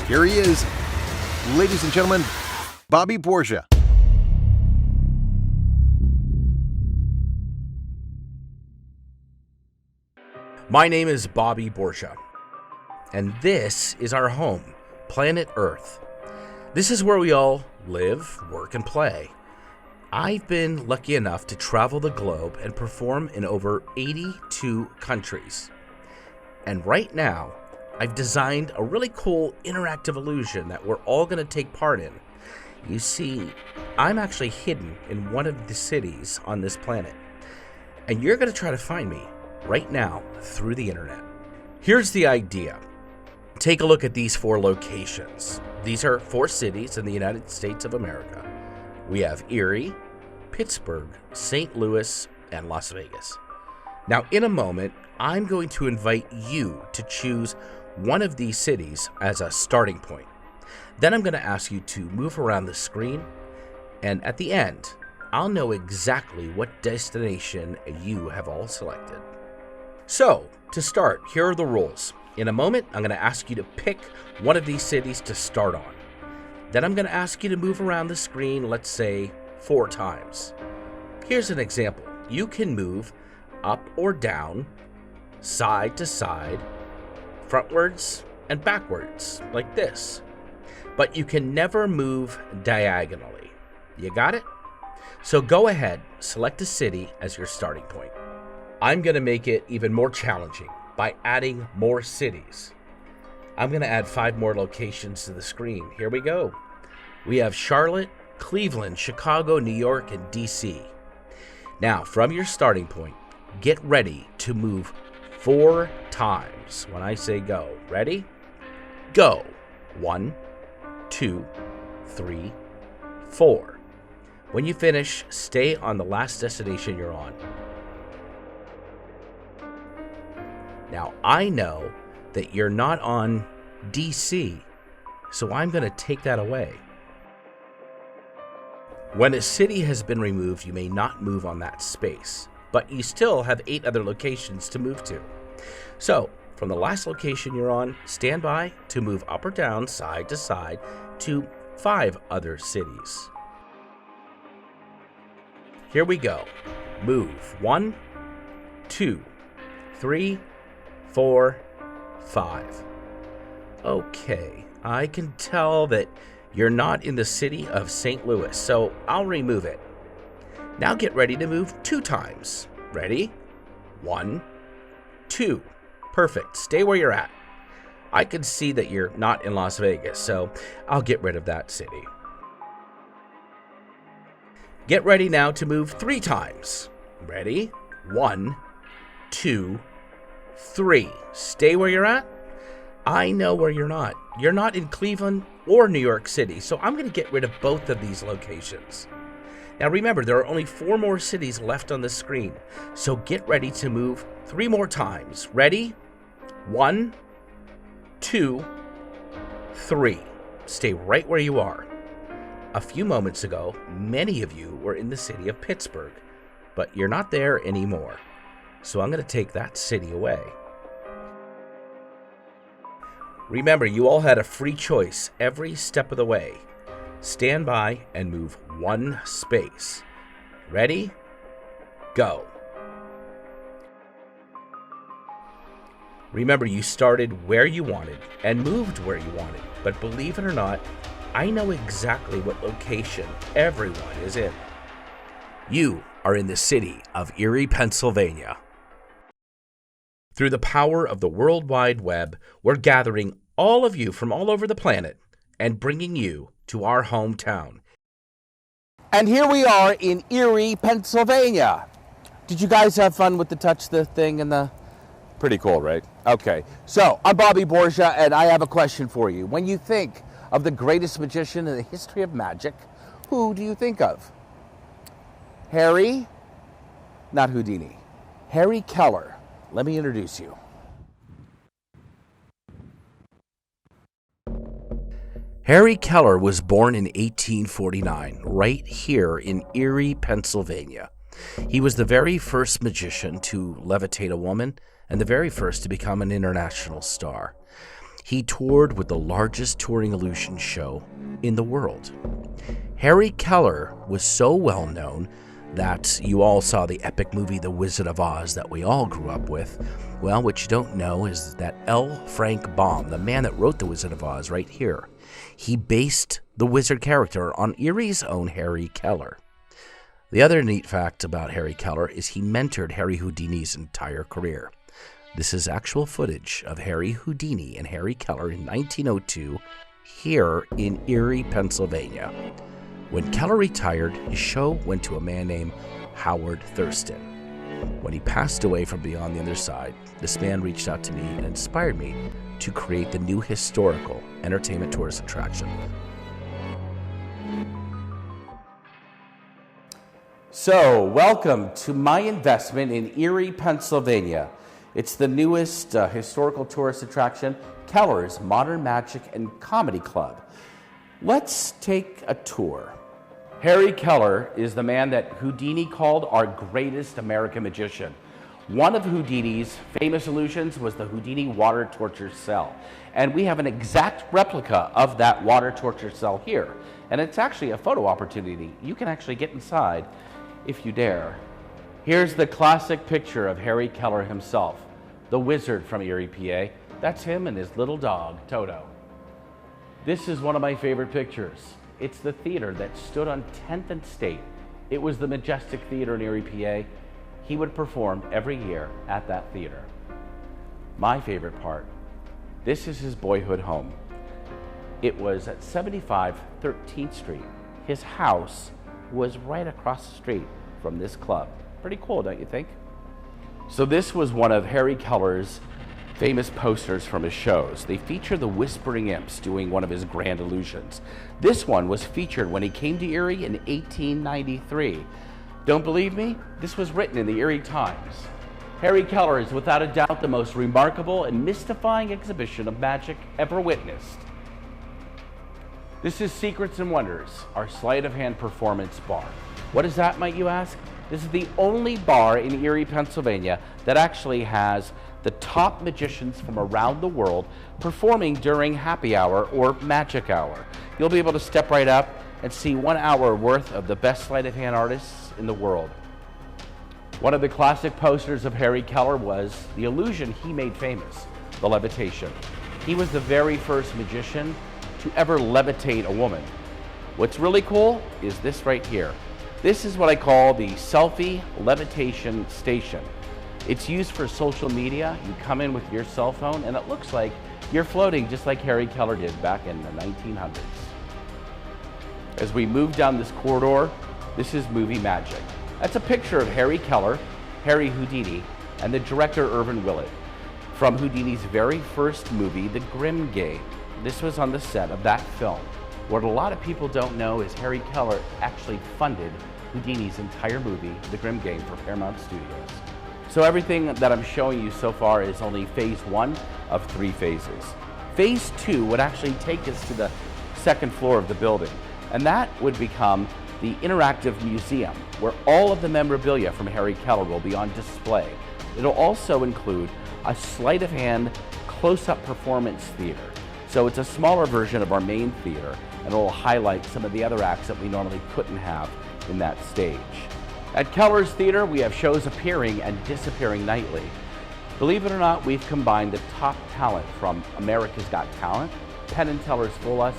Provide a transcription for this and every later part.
Here he is, ladies and gentlemen, Bobby Borgia. My name is Bobby Borgia, and this is our home, planet Earth. This is where we all live, work, and play. I've been lucky enough to travel the globe and perform in over 82 countries. And right now, I've designed a really cool interactive illusion that we're all going to take part in. You see, I'm actually hidden in one of the cities on this planet, and you're going to try to find me right now through the internet. Here's the idea. Take a look at these 4 locations. These are 4 cities in the United States of America. We have Erie, Pittsburgh, St. Louis, and Las Vegas. Now, in a moment, I'm going to invite you to choose one of these cities as a starting point. Then I'm going to ask you to move around the screen, and at the end, I'll know exactly what destination you have all selected. So, to start, here are the rules. In a moment, I'm going to ask you to pick one of these cities to start on. Then I'm going to ask you to move around the screen, let's say 4 times. Here's an example. You can move up or down, side to side, frontwards and backwards, like this. But you can never move diagonally. You got it? So go ahead, select a city as your starting point. I'm going to make it even more challenging by adding more cities. I'm going to add 5 more locations to the screen. Here we go. We have Charlotte, Cleveland, Chicago, New York, and DC. Now, from your starting point, get ready to move 4 times when I say go. Ready? Go. 1, 2, 3, 4. When you finish, stay on the last destination you're on. Now, I know that you're not on DC, so I'm going to take that away. When a city has been removed, you may not move on that space, but you still have 8 other locations to move to. So, from the last location you're on, stand by to move up or down, side to side, to 5 other cities. Here we go. Move 1, 2, 3, 4, 5. Okay, I can tell that you're not in the city of St. Louis, so I'll remove it. Now get ready to move 2 times. Ready? 1, 2. Perfect. Stay where you're at. I can see that you're not in Las Vegas, so I'll get rid of that city. Get ready now to move 3 times. Ready? 1, 2, 3. Stay where you're at. I know where you're not. You're not in Cleveland or New York City, so I'm going to get rid of both of these locations. Now remember, there are only 4 more cities left on the screen, so get ready to move 3 more times. Ready? 1, 2, 3. Stay right where you are. A few moments ago, many of you were in the city of Pittsburgh, but you're not there anymore. So I'm going to take that city away. Remember, you all had a free choice every step of the way. Stand by and move 1 space. Ready? Go. Remember, you started where you wanted and moved where you wanted, but believe it or not, I know exactly what location everyone is in. You are in the city of Erie, Pennsylvania. Through the power of the World Wide Web, we're gathering all of you from all over the planet and bringing you to our hometown. And here we are in Erie, Pennsylvania. Did you guys have fun with the touch the thing and the... Pretty cool, right? Okay, so I'm Bobby Borgia, and I have a question for you. When you think of the greatest magician in the history of magic, who do you think of? Harry? Not Houdini. Harry Keller. Let me introduce you. Harry Keller was born in 1849, right here in Erie, Pennsylvania. He was the very first magician to levitate a woman and the very first to become an international star. He toured with the largest touring illusion show in the world. Harry Keller was so well known that you all saw the epic movie The Wizard of Oz that we all grew up with. Well, what you don't know is that L. Frank Baum, the man that wrote The Wizard of Oz right here, he based the wizard character on Erie's own Harry Keller. The other neat fact about Harry Keller is he mentored Harry Houdini's entire career. This is actual footage of Harry Houdini and Harry Keller in 1902 here in Erie, Pennsylvania. When Keller retired, his show went to a man named Howard Thurston. When he passed away from beyond the other side, this man reached out to me and inspired me to create the new historical entertainment tourist attraction. So, welcome to my investment in Erie, Pennsylvania. It's the newest historical tourist attraction, Keller's Modern Magic and Comedy Club. Let's take a tour. Harry Keller is the man that Houdini called our greatest American magician. One of Houdini's famous illusions was the Houdini water torture cell. And we have an exact replica of that water torture cell here. And it's actually a photo opportunity. You can actually get inside if you dare. Here's the classic picture of Harry Keller himself, the wizard from Erie, PA. That's him and his little dog, Toto. This is one of my favorite pictures. It's the theater that stood on 10th and State. It was the Majestic Theater in Erie, PA. He would perform every year at that theater. My favorite part, this is his boyhood home. It was at 75 13th Street. His house was right across the street from this club. Pretty cool, don't you think? So this was one of Harry Keller's famous posters from his shows. They feature the Whispering Imps doing one of his grand illusions. This one was featured when he came to Erie in 1893. Don't believe me? This was written in the Erie Times. Harry Keller is without a doubt the most remarkable and mystifying exhibition of magic ever witnessed. This is Secrets and Wonders, our sleight of hand performance bar. What is that, might you ask? This is the only bar in Erie, Pennsylvania that actually has the top magicians from around the world performing during happy hour or magic hour. You'll be able to step right up and see 1 hour worth of the best sleight of hand artists in the world. One of the classic posters of Harry Keller was the illusion he made famous, the levitation. He was the very first magician to ever levitate a woman. What's really cool is this right here. This is what I call the selfie levitation station. It's used for social media. You come in with your cell phone and it looks like you're floating just like Harry Keller did back in the 1900s. As we move down this corridor, this is movie magic. That's a picture of Harry Keller, Harry Houdini, and the director Irvin Willett from Houdini's very first movie, The Grimm Game. This was on the set of that film. What a lot of people don't know is Harry Keller actually funded Houdini's entire movie, The Grimm Game, for Paramount Studios. So everything that I'm showing you so far is only phase 1 of 3 phases. Phase 2 would actually take us to the second floor of the building, and that would become the interactive museum, where all of the memorabilia from Harry Keller will be on display. It'll also include a sleight of hand close-up performance theater. So it's a smaller version of our main theater, and it'll highlight some of the other acts that we normally couldn't have in that stage. At Keller's Theater, we have shows appearing and disappearing nightly. Believe it or not, we've combined the top talent from America's Got Talent, Penn and Teller's Fool Us,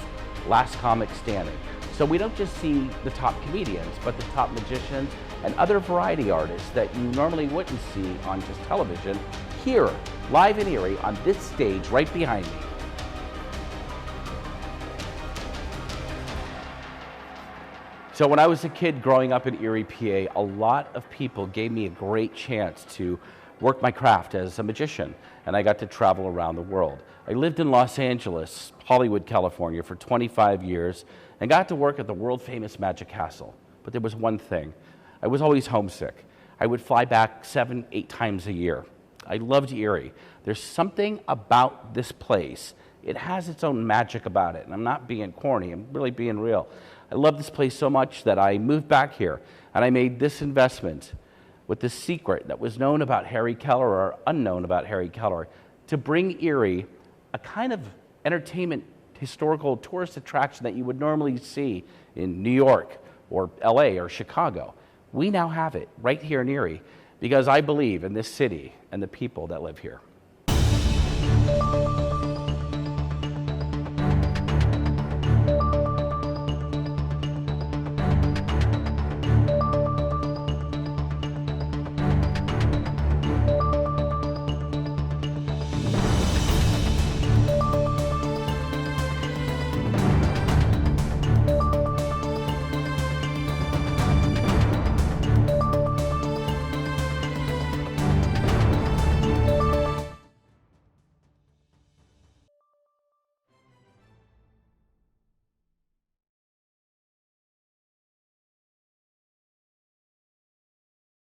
Last Comic Standing. So we don't just see the top comedians, but the top magicians and other variety artists that you normally wouldn't see on just television here, live in Erie, on this stage right behind me. So when I was a kid growing up in Erie, PA, a lot of people gave me a great chance to work my craft as a magician, and I got to travel around the world. I lived in Los Angeles, Hollywood, California for 25 years, and got to work at the world-famous Magic Castle. But there was one thing. I was always homesick. I would fly back 7-8 times a year. I loved Erie. There's something about this place it has its own magic about it. And I'm not being corny, I'm really being real. I love this place so much that I moved back here and I made this investment with this secret that was known about Harry Keller or unknown about Harry Keller to bring Erie a kind of entertainment, historical tourist attraction that you would normally see in New York or LA or Chicago. We now have it right here in Erie because I believe in this city and the people that live here.